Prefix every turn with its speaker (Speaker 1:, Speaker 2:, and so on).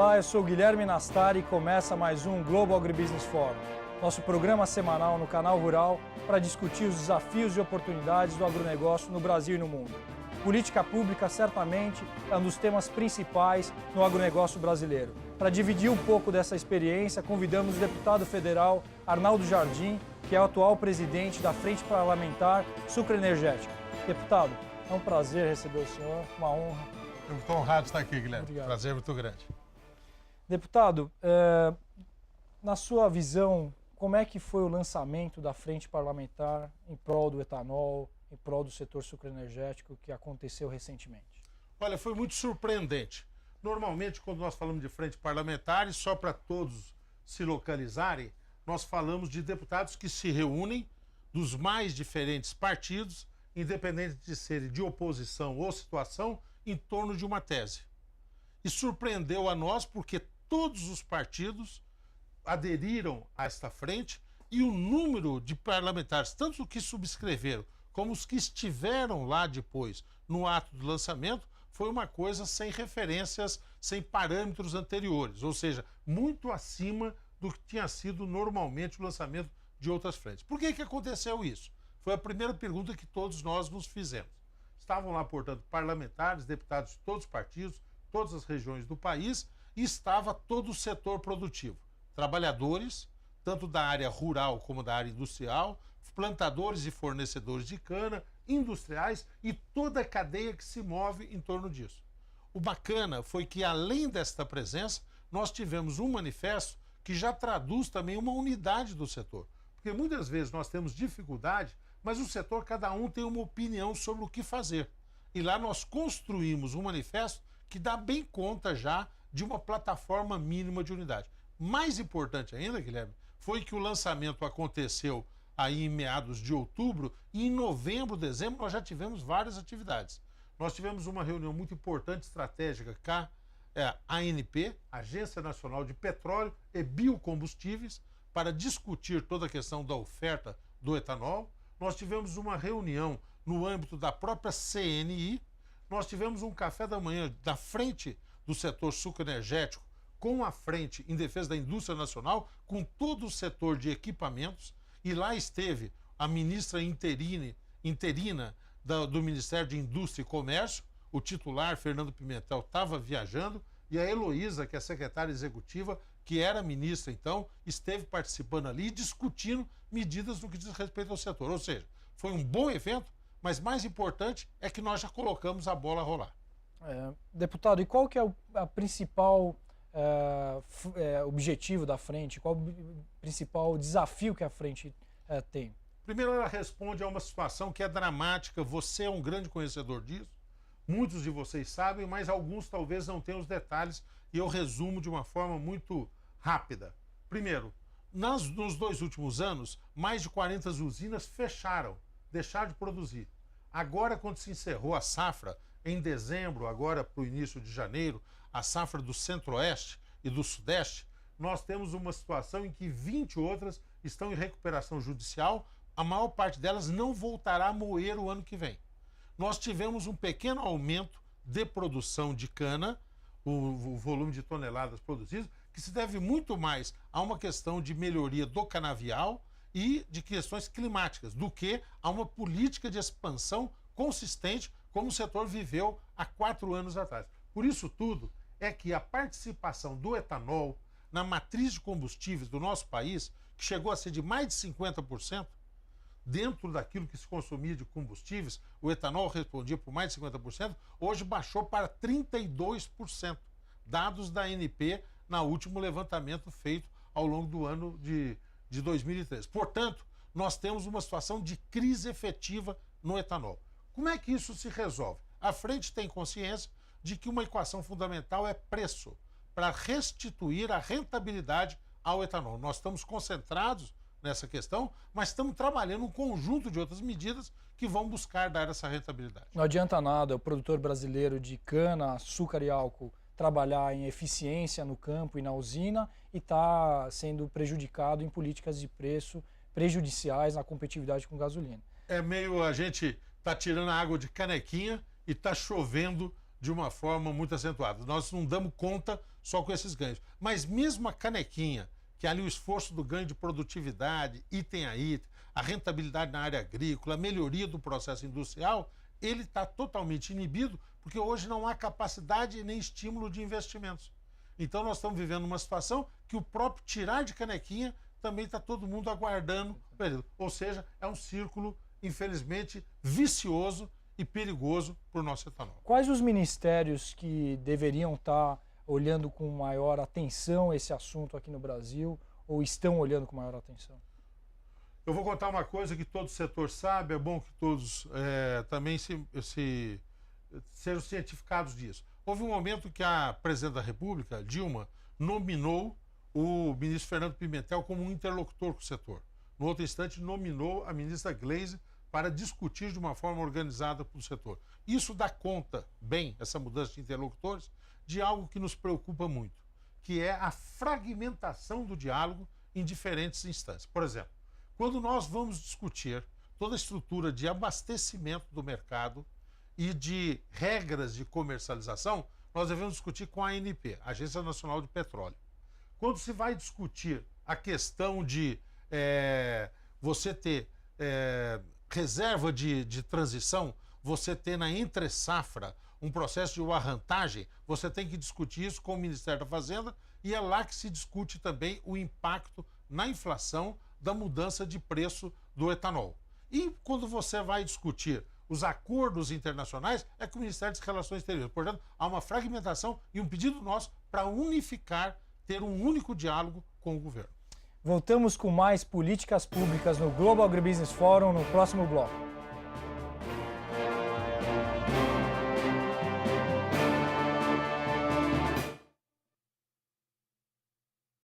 Speaker 1: Olá, eu sou o Guilherme Nastari e começa mais um Global Agribusiness Forum, nosso programa semanal no canal Rural para discutir os desafios e oportunidades do agronegócio no Brasil e no mundo. Política pública certamente é um dos temas principais no agronegócio brasileiro. Para dividir um pouco dessa experiência, convidamos o deputado federal Arnaldo Jardim, que é o atual presidente da Frente Parlamentar Sucroenergética. Deputado, é um prazer receber o senhor, uma honra.
Speaker 2: Eu estou honrado de estar aqui, Guilherme.
Speaker 1: Obrigado.
Speaker 2: Prazer muito grande.
Speaker 1: Deputado, na sua visão, como é que foi o lançamento da Frente Parlamentar em prol do etanol, em prol do setor sucroenergético que aconteceu recentemente?
Speaker 2: Olha, foi muito surpreendente. Normalmente, quando nós falamos de frente parlamentar, e só para todos se localizarem, nós falamos de deputados que se reúnem dos mais diferentes partidos, independente de serem de oposição ou situação, em torno de uma tese. E surpreendeu a nós porque todos os partidos aderiram a esta frente e o número de parlamentares, tanto os que subscreveram como os que estiveram lá depois no ato do lançamento, foi uma coisa sem referências, sem parâmetros anteriores, ou seja, muito acima do que tinha sido normalmente o lançamento de outras frentes. Por que aconteceu isso? Foi a primeira pergunta que todos nós nos fizemos. Estavam lá, portanto, parlamentares, deputados de todos os partidos, todas as regiões do país, e estava todo o setor produtivo. Trabalhadores, tanto da área rural como da área industrial, plantadores e fornecedores de cana, industriais e toda a cadeia que se move em torno disso. O bacana foi que, além desta presença, nós tivemos um manifesto que já traduz também uma unidade do setor. Porque muitas vezes nós temos dificuldade, mas o setor, cada um tem uma opinião sobre o que fazer. E lá nós construímos um manifesto que dá bem conta já de uma plataforma mínima de unidade. Mais importante ainda, Guilherme, foi que o lançamento aconteceu aí em meados de outubro e em novembro, dezembro, nós já tivemos várias atividades. Nós tivemos uma reunião muito importante, estratégica, com a ANP, Agência Nacional de Petróleo e Biocombustíveis, para discutir toda a questão da oferta do etanol. Nós tivemos uma reunião no âmbito da própria CNI. Nós tivemos um café da manhã da frente do setor sucroenergético com a frente em defesa da indústria nacional, com todo o setor de equipamentos, e lá esteve a ministra interina do Ministério de Indústria e Comércio, o titular, Fernando Pimentel, estava viajando, e a Heloísa, que é a secretária executiva, que era ministra então, esteve participando ali e discutindo medidas no que diz respeito ao setor. Ou seja, foi um bom evento, mas mais importante é que nós já colocamos a bola a rolar.
Speaker 1: Deputado, e qual que é a principal objetivo da frente? Qual o principal desafio que a frente tem?
Speaker 2: Primeiro, ela responde a uma situação que é dramática. Você é um grande conhecedor disso. Muitos de vocês sabem, mas alguns talvez não tenham os detalhes, e eu resumo de uma forma muito rápida. Primeiro, nos 2 últimos anos, mais de 40 usinas fecharam, deixaram de produzir. Agora, quando se encerrou a safra, em dezembro, agora para o início de janeiro, a safra do Centro-Oeste e do Sudeste, nós temos uma situação em que 20 outras estão em recuperação judicial, a maior parte delas não voltará a moer o ano que vem. Nós tivemos um pequeno aumento de produção de cana, o volume de toneladas produzidas, que se deve muito mais a uma questão de melhoria do canavial e de questões climáticas, do que a uma política de expansão consistente, como o setor viveu há 4 anos atrás. Por isso tudo é que a participação do etanol na matriz de combustíveis do nosso país, que chegou a ser de mais de 50%, dentro daquilo que se consumia de combustíveis, o etanol respondia por mais de 50%, hoje baixou para 32%, dados da ANP no último levantamento feito ao longo do ano de 2013. Portanto, nós temos uma situação de crise efetiva no etanol. Como é que isso se resolve? A frente tem consciência de que uma equação fundamental é preço, para restituir a rentabilidade ao etanol. Nós estamos concentrados nessa questão, mas estamos trabalhando um conjunto de outras medidas que vão buscar dar essa rentabilidade.
Speaker 1: Não adianta nada o produtor brasileiro de cana, açúcar e álcool trabalhar em eficiência no campo e na usina e está sendo prejudicado em políticas de preço prejudiciais na competitividade com gasolina.
Speaker 2: É meio, a gente está tirando a água de canequinha e está chovendo de uma forma muito acentuada. Nós não damos conta só com esses ganhos. Mas mesmo a canequinha, que é ali o esforço do ganho de produtividade, item a item, a rentabilidade na área agrícola, a melhoria do processo industrial, ele está totalmente inibido, porque hoje não há capacidade nem estímulo de investimentos. Então nós estamos vivendo uma situação que o próprio tirar de canequinha também está todo mundo aguardando o período. Ou seja, é um círculo, infelizmente, vicioso e perigoso para o nosso etanol.
Speaker 1: Quais os ministérios que deveriam estar olhando com maior atenção esse assunto aqui no Brasil ou estão olhando com maior atenção?
Speaker 2: Eu vou contar uma coisa que todo setor sabe, é bom que todos também sejam cientificados disso. Houve um momento que a presidente da República, Dilma, nominou o ministro Fernando Pimentel como um interlocutor com o setor. No outro instante, nominou a ministra Gleisi para discutir de uma forma organizada com o setor. Isso dá conta, bem, essa mudança de interlocutores, de algo que nos preocupa muito, que é a fragmentação do diálogo em diferentes instâncias. Por exemplo, quando nós vamos discutir toda a estrutura de abastecimento do mercado e de regras de comercialização, nós devemos discutir com a ANP, Agência Nacional de Petróleo. Quando se vai discutir a questão de você ter reserva de transição, você ter na entre-safra um processo de arrantagem, você tem que discutir isso com o Ministério da Fazenda e é lá que se discute também o impacto na inflação da mudança de preço do etanol. E quando você vai discutir os acordos internacionais, é com o Ministério das Relações Exteriores. Portanto, há uma fragmentação e um pedido nosso para unificar, ter um único diálogo com o governo.
Speaker 1: Voltamos com mais políticas públicas no Global Agribusiness Forum no próximo bloco.